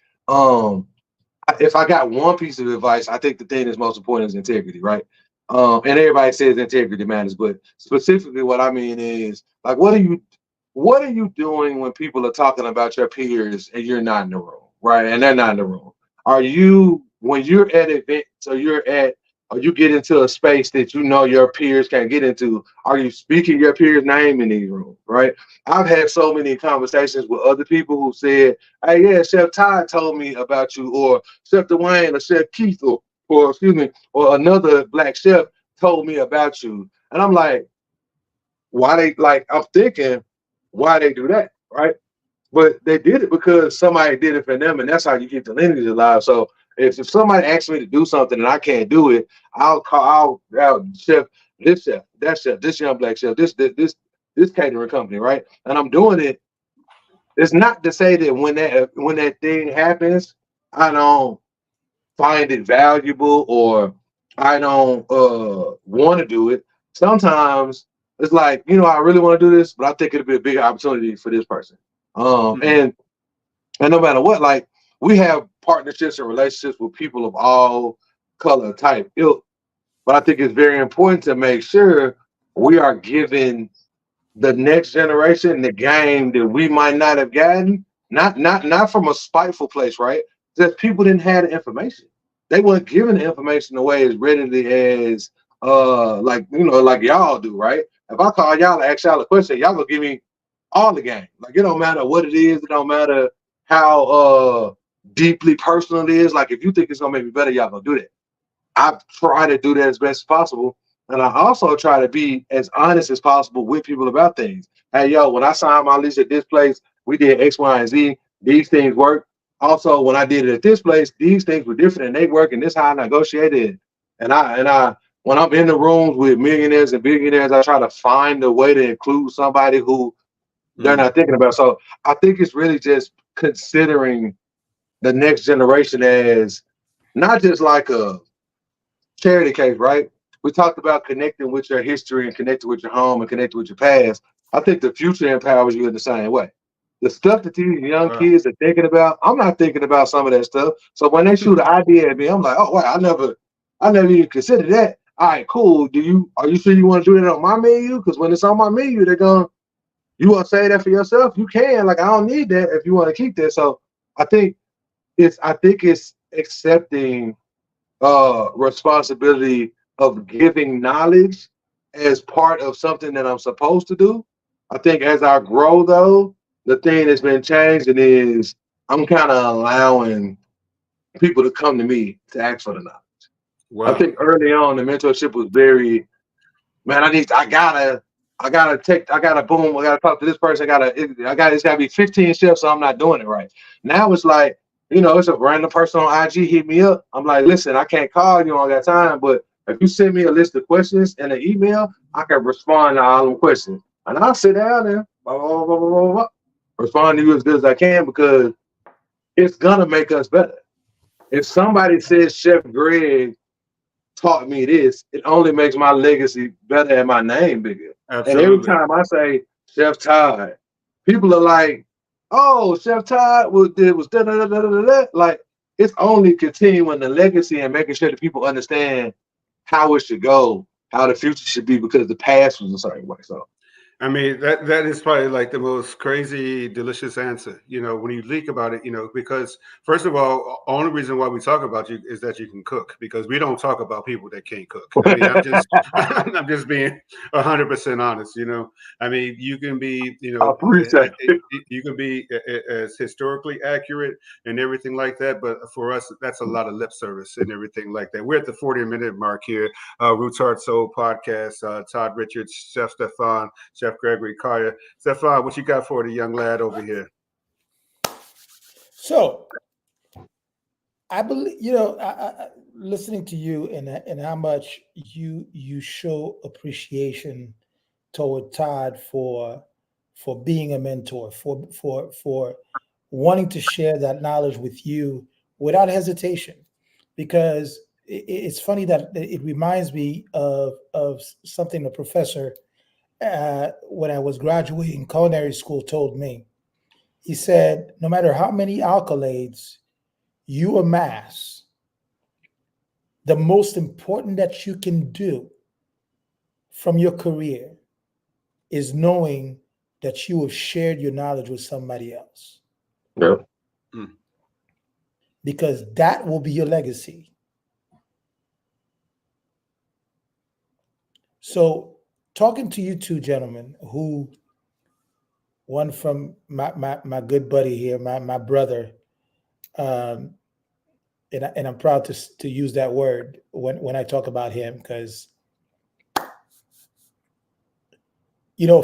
if I got one piece of advice, I think the thing that's most important is integrity, right? And everybody says integrity matters, but specifically what I mean is, like, what are you doing when people are talking about your peers and you're not in the room, right? And they're not in the room. Are you, when you're at events or you get into a space that your peers can't get into, are you speaking your peers' name in these rooms, right? I've had so many conversations with other people who said, hey, yeah, Chef Todd told me about you, or Chef Dwayne, or Chef Keith, or excuse me, or another black chef told me about you. And I'm like, I'm thinking, why they do that, right? But they did it because somebody did it for them, and that's how you keep the lineage alive. So if somebody asks me to do something and I can't do it, I'll chef, this chef, that chef, this young black chef, this catering company, right? And I'm doing it. It's not to say that when that thing happens, I don't find it valuable or I don't want to do it. Sometimes it's like, I really want to do this, but I think it'll be a big opportunity for this person. And no matter what, like, we have partnerships and relationships with people of all color, type, ilk. But I think it's very important to make sure we are giving the next generation the game that we might not have gotten, not from a spiteful place, right? Just people didn't have the information. They weren't given the information away as readily as like y'all do, right? If I call y'all and ask y'all a question, y'all gonna give me all the game. Like, it don't matter what it is, it don't matter how deeply personal it is. Like, if you think it's gonna make me better, y'all gonna do that. I try to do that as best as possible. And I also try to be as honest as possible with people about things. Hey, yo, when I signed my lease at this place, we did X, Y, and Z. These things work. Also, when I did it at this place, these things were different and they work, and this is how I negotiated. And I when I'm in the rooms with millionaires and billionaires, I try to find a way to include somebody who they're not thinking about. So I think it's really just considering the next generation as not just like a charity case, right? We talked about connecting with your history and connecting with your home and connecting with your past. I think the future empowers you in the same way. The stuff that these young kids are thinking about, I'm not thinking about some of that stuff. So when they shoot an idea at me, I'm like, oh wow, I never even considered that. All right, cool. Are you sure you want to do that on my menu? Because when it's on my menu, you want to say that for yourself? You can. Like, I don't need that if you want to keep that. So I think I think it's accepting responsibility of giving knowledge as part of something that I'm supposed to do. I think as I grow though, the thing that's been changing is I'm kind of allowing people to come to me to ask for the knowledge. I Wow. think early on the mentorship was very, man, I gotta boom, I gotta talk to this person, it's gotta be 15 shifts, so I'm not doing it right. Now it's like, it's a random person on IG hit me up. I'm like, listen, I can't call you on that time, but if you send me a list of questions in an email, I can respond to all them questions. And I'll sit down there, blah, blah, blah, blah, blah, blah, respond to you as good as I can because it's gonna make us better. If somebody says Chef Greg taught me this, it only makes my legacy better and my name bigger. And every Absolutely. time I say Chef Todd, people are like, "Oh, Chef Todd was da da da da da da." Like it's only continuing the legacy and making sure that people understand how it should go, how the future should be, because the past was a certain way. So I mean, that is probably like the most crazy, delicious answer, when you think about it, because first of all, only reason why we talk about you is that you can cook, because we don't talk about people that can't cook. I mean, I'm just being 100% honest, I mean, you can be, I appreciate it. you can be as historically accurate and everything like that. But for us, that's a lot of lip service and everything like that. We're at the 40-minute mark here. Roots Heart Soul podcast, Todd Richards, Chef Stephan, Chef Gregory Collier. Stephan, what you got for the young lad over here? So, I believe listening to you and how much you show appreciation toward Todd for being a mentor, for wanting to share that knowledge with you without hesitation, because it's funny that it reminds me of something a professor when I was graduating culinary school told me. He said, no matter how many accolades you amass, the most important that you can do from your career is knowing that you have shared your knowledge with somebody else. Yeah. Because that will be your legacy. So, talking to you two gentlemen, who one from my good buddy here, my brother, and I'm proud to use that word when I talk about him, because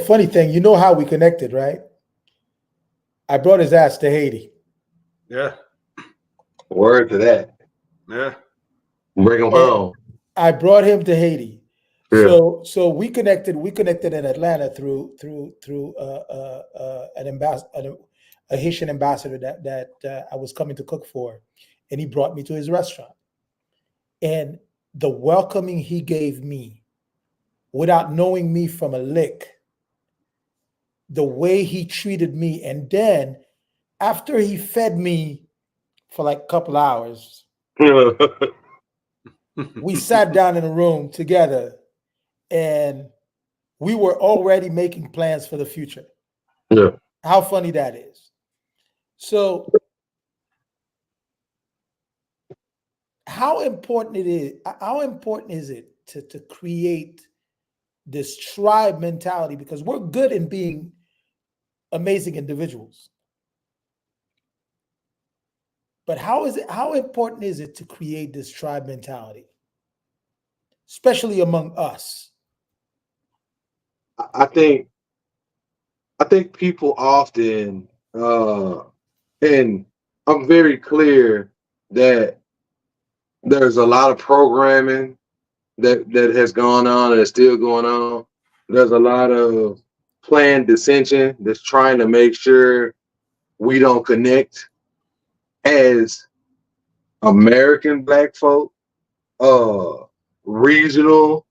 funny thing, how we connected, right? I brought his ass to Haiti. Yeah. Word to that. Yeah. Bring him home. I brought him to Haiti. Yeah. So we connected in Atlanta through an ambassador, a Haitian ambassador that I was coming to cook for, and he brought me to his restaurant. And the welcoming he gave me, without knowing me from a lick, the way he treated me, and then after he fed me for like a couple hours, we sat down in a room together, and we were already making plans for the future. Yeah. How funny that is. So how important is it to create this tribe mentality? Because we're good in being amazing individuals. But how important is it to create this tribe mentality, especially among us? I think people often, and I'm very clear that there's a lot of programming that has gone on and is still going on. There's a lot of planned dissension that's trying to make sure we don't connect as American Black folk, regional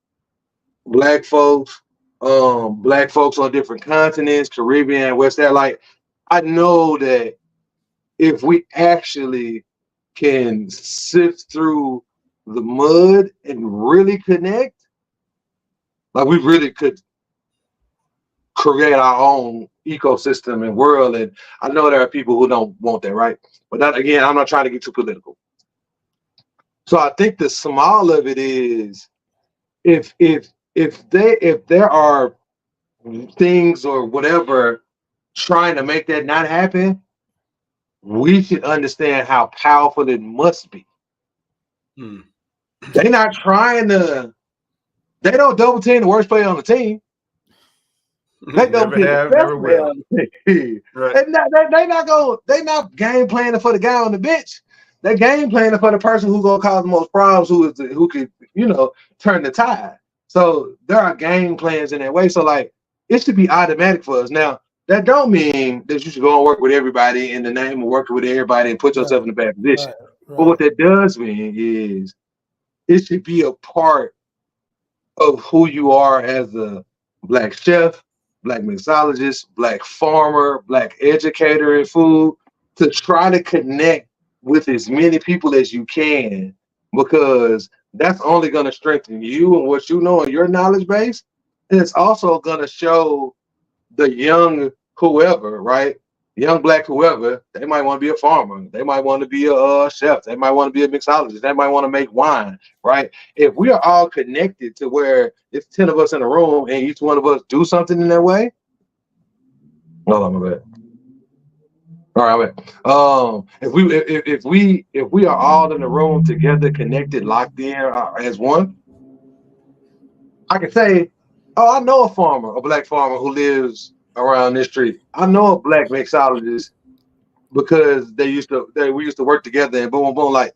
Black folks, Black folks on different continents, Caribbean, West Africa. Like, I know that if we actually can sift through the mud and really connect, like we really could create our own ecosystem and world. And I know there are people who don't want that, right? But that, again, I'm not trying to get too political. So I think the small of it is if there are things or whatever trying to make that not happen, we should understand how powerful it must be. They're not trying to. They don't double team the worst player on the team. They double team the best player on the team. Right. They not game planning for the guy on the bench. They're game planning for the person who's gonna cause the most problems, who could turn the tide. So there are game plans in that way. So like it should be automatic for us. Now that don't mean that you should go and work with everybody in the name of working with everybody and put yourself in a bad position. Right. But what that does mean is it should be a part of who you are as a Black chef, Black mixologist, Black farmer, Black educator in food, to try to connect with as many people as you can, because that's only going to strengthen you and what you know in your knowledge base. And it's also going to show the young whoever, right? Young Black whoever, they might want to be a farmer. They might want to be a chef. They might want to be a mixologist. They might want to make wine, right? If we are all connected to where it's 10 of us in a room and each one of us do something in that way. Hold on, my bad. All right, if we are all in the room together, connected, locked in as one, I can say, oh, I know a farmer, a Black farmer who lives around this street. I know a Black mixologist because we used to work together, and boom, boom. Like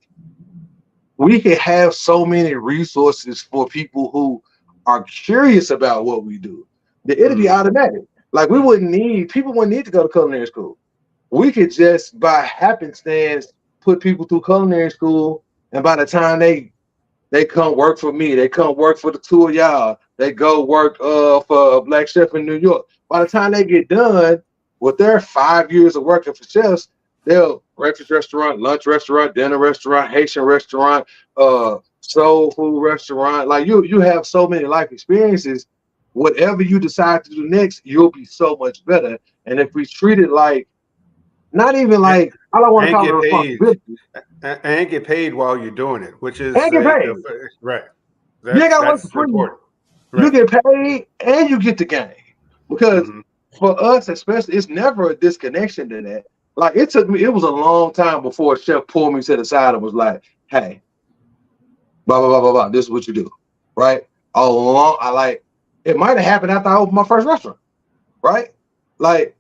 we can have so many resources for people who are curious about what we do. It'll be automatic. Like people wouldn't need to go to culinary school. We could just by happenstance put people through culinary school, and by the time they come work for me, they come work for the two of y'all, they go work for a Black chef in New York. By the time they get done with their 5 years of working for chefs, they'll breakfast restaurant, lunch restaurant, dinner restaurant, Haitian restaurant, soul food restaurant. Like you have so many life experiences. Whatever you decide to do next, you'll be so much better. And if we treat it like, not even like, I don't want to call it responsibility. And get paid while you're doing it, which is and get paid. Right. You ain't got to work for free. Right. You get paid and you get the game. Because for us, especially, it's never a disconnection to that. Like it was a long time before a chef pulled me to the side and was like, hey, blah, blah, blah, blah, blah. This is what you do. Right? It might have happened after I opened my first restaurant. Right? Like,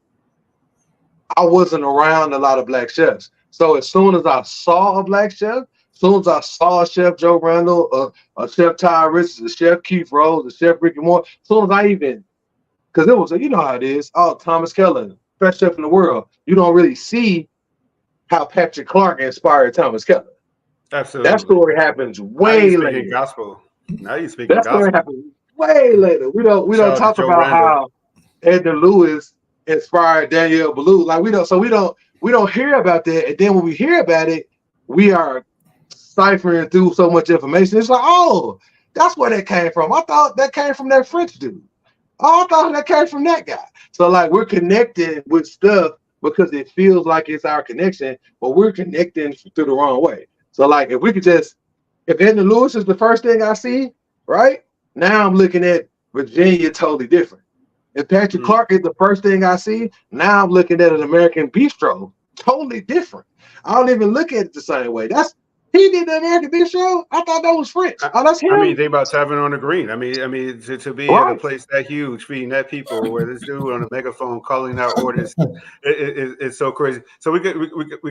I wasn't around a lot of Black chefs. So as soon as I saw a Black chef, as soon as I saw a Chef Joe Randall, a Chef Todd Richards, a Chef Keith Rose, a Chef Ricky Moore, as soon as I because it was, you know how it is, Thomas Keller, best chef in the world. You don't really see how Patrick Clark inspired Thomas Keller. Absolutely. That story happens way later. Gospel. Now you speaking gospel. That story happens way later. We don't talk about how Edna Lewis inspired Danielle Ballou. Like we don't hear about that. And then when we hear about it, we are ciphering through so much information. It's like, oh, that's where that came from. I thought that came from that French dude. Oh, I thought that came from that guy. So like we're connected with stuff because it feels like it's our connection, but we're connecting through the wrong way. So like if Edna Lewis is the first thing I see, right? Now I'm looking at Virginia totally different. If Patrick Clark is the first thing I see, now I'm looking at an American bistro, totally different. I don't even look at it the same way. He did the American bistro. I thought that was French. Oh, that's him. I mean, they about 7 on the green. I mean, to be at a place that huge, feeding that people, where this dude on a megaphone calling out orders, it's so crazy. So we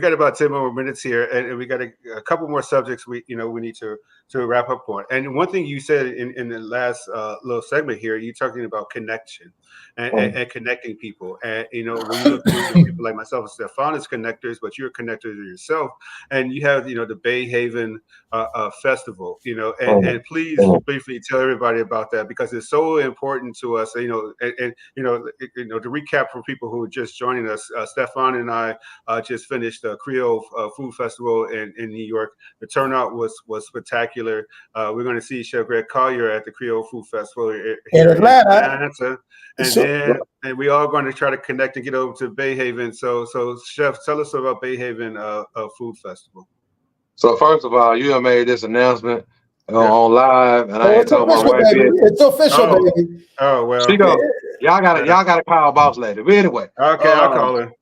got about 10 more minutes here, and we got a couple more subjects we need to wrap up on. And one thing you said in the last little segment here, you're talking about connection and connecting people. And when you look through people like myself and Stephan is connectors, but you're a connector to yourself, and you have the Bay Haven festival. And please briefly tell everybody about that, because it's so important to us. And to recap for people who are just joining us, Stephan and I just finished the Creole Food Festival in New York. The turnout was spectacular. We're going to see Chef Greg Collier at the Creole Food Festival here in Atlanta. And we are going to try to connect and get over to Bay Haven. So Chef, tell us about Bay Haven Food Festival. So first of all, you have made this announcement on live, and I ain't told my wife yet. It's official, baby. Oh well. She goes, y'all gotta call boss lady. But anyway, okay, I'll call her.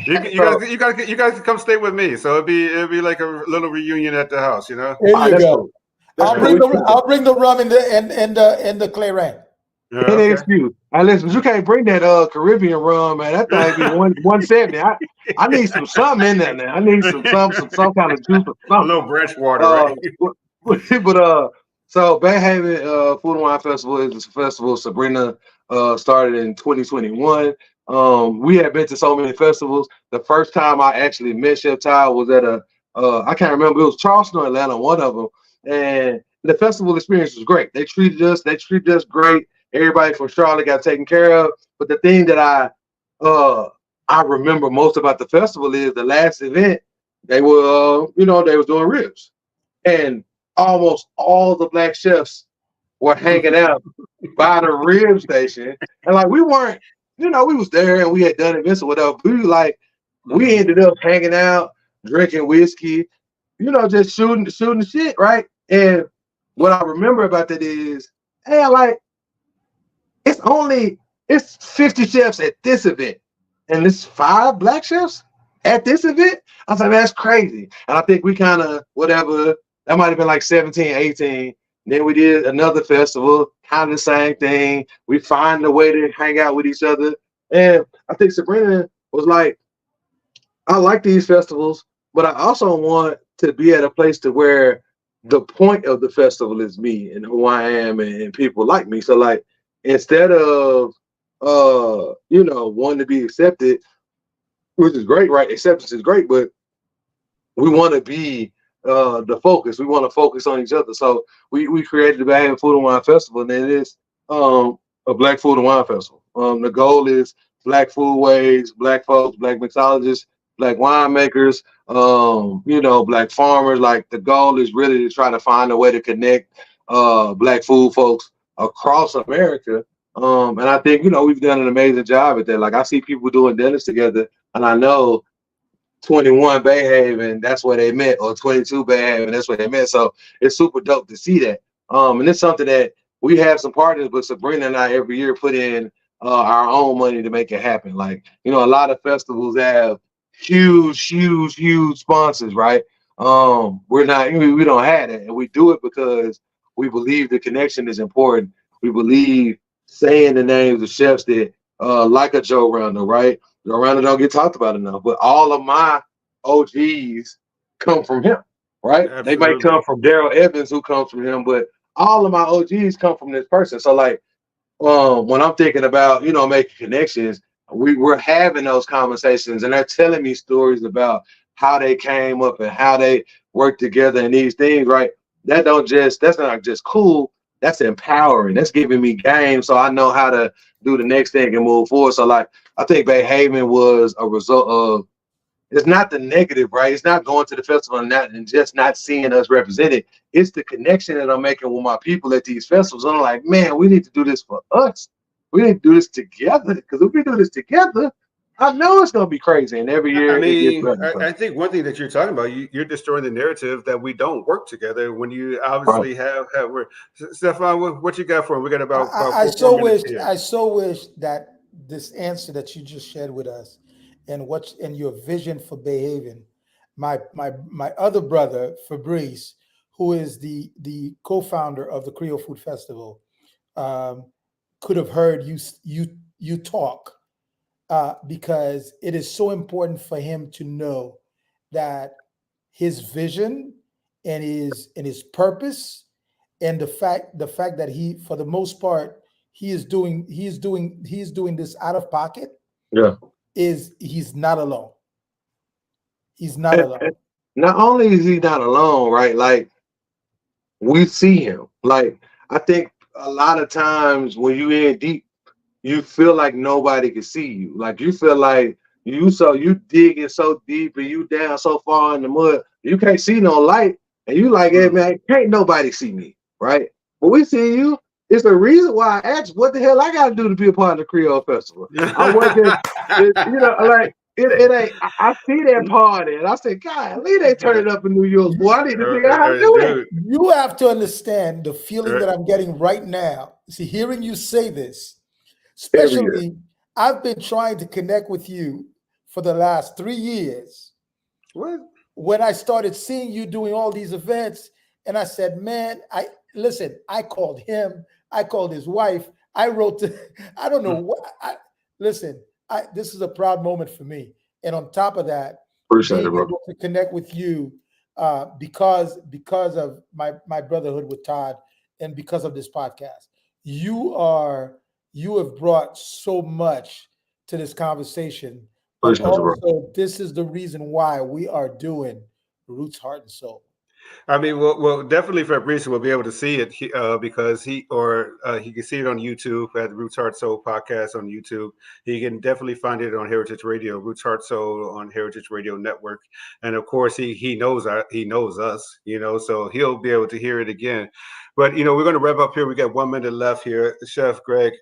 You guys can come stay with me. So it'll be like a little reunion at the house. There you go. Cool. I'll bring the rum and the clay rain. Any excuse. Listen, you can't bring that Caribbean rum, man. That thing be 170. I need something in there now. I need some kind of juice or something. A little branch water, right? But so Bay Haven Food and Wine Festival is a festival Sabrina started in 2021. We had been to so many festivals. The first time I actually met Chef Todd was at I can't remember, it was Charleston or Atlanta, one of them. And the festival experience was great. They treated us great. Everybody from Charlotte got taken care of. But the thing that I remember most about the festival is the last event, they were they was doing ribs. And almost all the black chefs were hanging out by the rib station. And like we weren't, we was there and we had done events or whatever. But we ended up hanging out, drinking whiskey, just shooting the shit, right? And what I remember about that is, it's 50 chefs at this event, and it's 5 black chefs at this event. I was like, that's crazy. And I think we kind of, whatever, that might have been like 17, 18. Then we did another festival, kind of the same thing. We find a way to hang out with each other. And I think Sabrina was like, I like these festivals, but I also want to be at a place to where the point of the festival is me and who I am and people like me. So like, instead of wanting to be accepted, which is great, right? Acceptance is great, but we want to be the focus. We want to focus on each other. So we created the Bay Haven Food and Wine Festival, and it is a Black Food and Wine Festival. The goal is Black foodways, Black folks, Black mixologists, Black winemakers, Black farmers. Like, the goal is really to try to find a way to connect Black food folks across America. And I think, we've done an amazing job at that. Like, I see people doing dinners together, and I know 21 Bay Haven, that's where they met, or 22 Bay Haven, that's where they met. So it's super dope to see that. And it's something that we have some partners, but Sabrina and I every year put in our own money to make it happen. Like, a lot of festivals have huge sponsors, right? We don't have that, and we do it because we believe the connection is important. We believe saying the names of chefs that like a Joe Randall, right? Joe Randall don't get talked about enough, but all of my OGs come from him, right? Absolutely. They might come from Daryl Evans, who comes from him, but all of my OGs come from this person. So like, when I'm thinking about, making connections, we're having those conversations, and they're telling me stories about how they came up and how they work together and these things, right? That's not just cool. That's empowering. That's giving me game, so I know how to do the next thing and move forward. So like, I think Bay Haven was a result of, it's not the negative, right? It's not going to the festival and just not seeing us represented. It's the connection that I'm making with my people at these festivals. I'm like, man, we need to do this for us. We need to do this together, because if we do this together, I know it's going to be crazy. And every year, I think one thing that you're talking about, you're destroying the narrative that we don't work together when you obviously have Stephan, what you got for him? We got about I so wish that this answer that you just shared with us and your vision for Bay Haven, my other brother, Fabrice, who is the co-founder of the Creole Food Festival, could have heard you talk. Because it is so important for him to know that his vision and his purpose, and the fact that he, for the most part, he's doing this out of pocket. Yeah, he's not alone. He's not alone. not only is he not alone, right? Like we see him. Like I think a lot of times when you in deep, you feel like nobody can see you. Like you feel like you digging so deep and you down so far in the mud, you can't see no light, and you like, hey man, can't nobody see me, right? But we see you. It's the reason why I asked, what the hell I got to do to be a part of the Creole Festival? I wasn't, like it ain't. I see that party, and I said, God, Lee, they turn it up in New York. Boy, I need to figure out how to do it. You have to understand the feeling that I'm getting right now. See, hearing you say this, especially, I've been trying to connect with you for the last 3 years. What? When I started seeing you doing all these events, and I said, man, I called him, I called his wife, I wrote to, I don't know what, this is a proud moment for me. And on top of that, Appreciate being it, able to connect with you because of my brotherhood with Todd and because of this podcast. You have brought so much to this conversation, but also this is the reason why we are doing Roots, Heart, and Soul. I mean, well, definitely Fabrice will be able to see it because he can see it on YouTube at the Roots Heart Soul podcast on YouTube. He can definitely find it on Heritage Radio, Roots Heart Soul on Heritage Radio Network, and of course he knows us, so he'll be able to hear it again. But we're going to wrap up here. We got 1 minute left here, Chef Greg.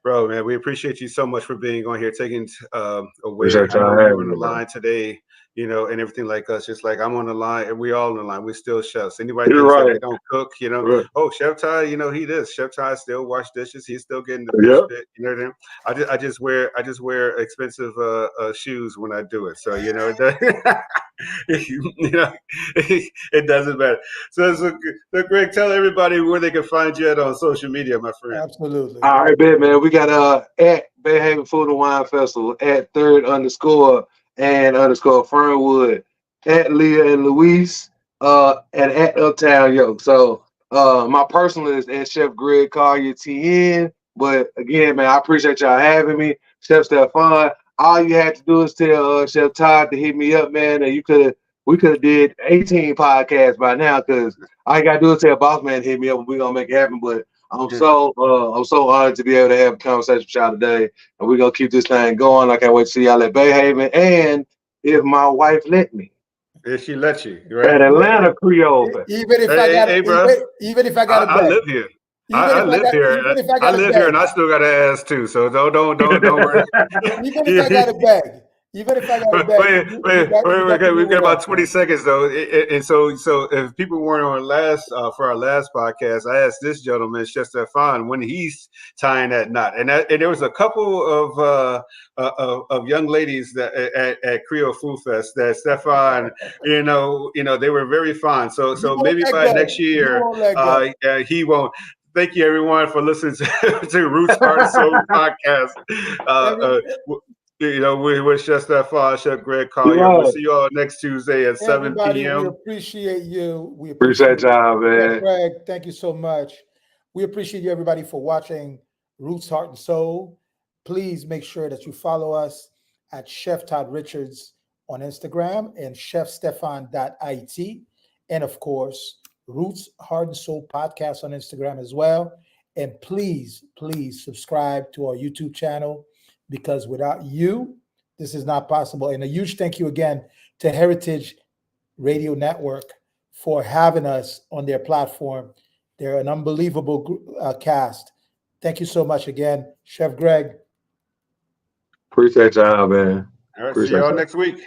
Bro, man, we appreciate you so much for being on here, taking away. I know you're on the line today, and everything like us. Just like I'm on the line, and we all on the line. We're still chefs. Anybody thinks that we don't cook, Oh, Chef Todd, he does. Chef Todd still wash dishes. He's still getting the fish bit. You know what I mean? I just wear expensive shoes when I do it. So it doesn't matter. So Greg, tell everybody where they can find you on social media, my friend. Absolutely. All right, man. We got at Bay Haven Food and Wine Festival at @3rd_and _Fernwood at Leah and Luis and at Uptown Yo. So my personal is at Chef Greg Collier TN. But again, man, I appreciate y'all having me. Chef Stephan, all you had to do is tell Chef Todd to hit me up, man, and we could have did 18 podcasts by now, because all you gotta do is tell Boss Man to hit me up and we're gonna make it happen. But I'm so honored to be able to have a conversation with y'all today, and we're gonna keep this thing going. I can't wait to see y'all at Bay Haven, and if my wife let me. If she let you, right? At Atlanta Creole. Even if I got a bag. I live here. I live here. I live here, and I still got an ass too. So don't worry. Even if I got a bag. Even if I got a bag. Wait, we've got about 20 seconds though. And so if people weren't on for our last podcast, I asked this gentleman, Chef Stephan, when he's tying that knot. And there was a couple of young ladies that at Creole Food Fest that Stephan, they were very fine. So maybe by next year, he won't. Thank you, everyone, for listening to Roots Heart Soul podcast. With Chef Stephan, Chef Greg Collier. We'll see you all next Tuesday at 7 p.m. We appreciate you. We appreciate y'all, man. Greg, thank you so much. We appreciate you, everybody, for watching Roots, Heart, and Soul. Please make sure that you follow us at Chef Todd Richards on Instagram and chefstephan.it. And, of course, Roots, Heart, and Soul podcast on Instagram as well. And please subscribe to our YouTube channel, because without you, this is not possible. And a huge thank you again to Heritage Radio Network for having us on their platform. They're an unbelievable cast. Thank you so much again, Chef Greg. Appreciate y'all, man. All right, see y'all next week.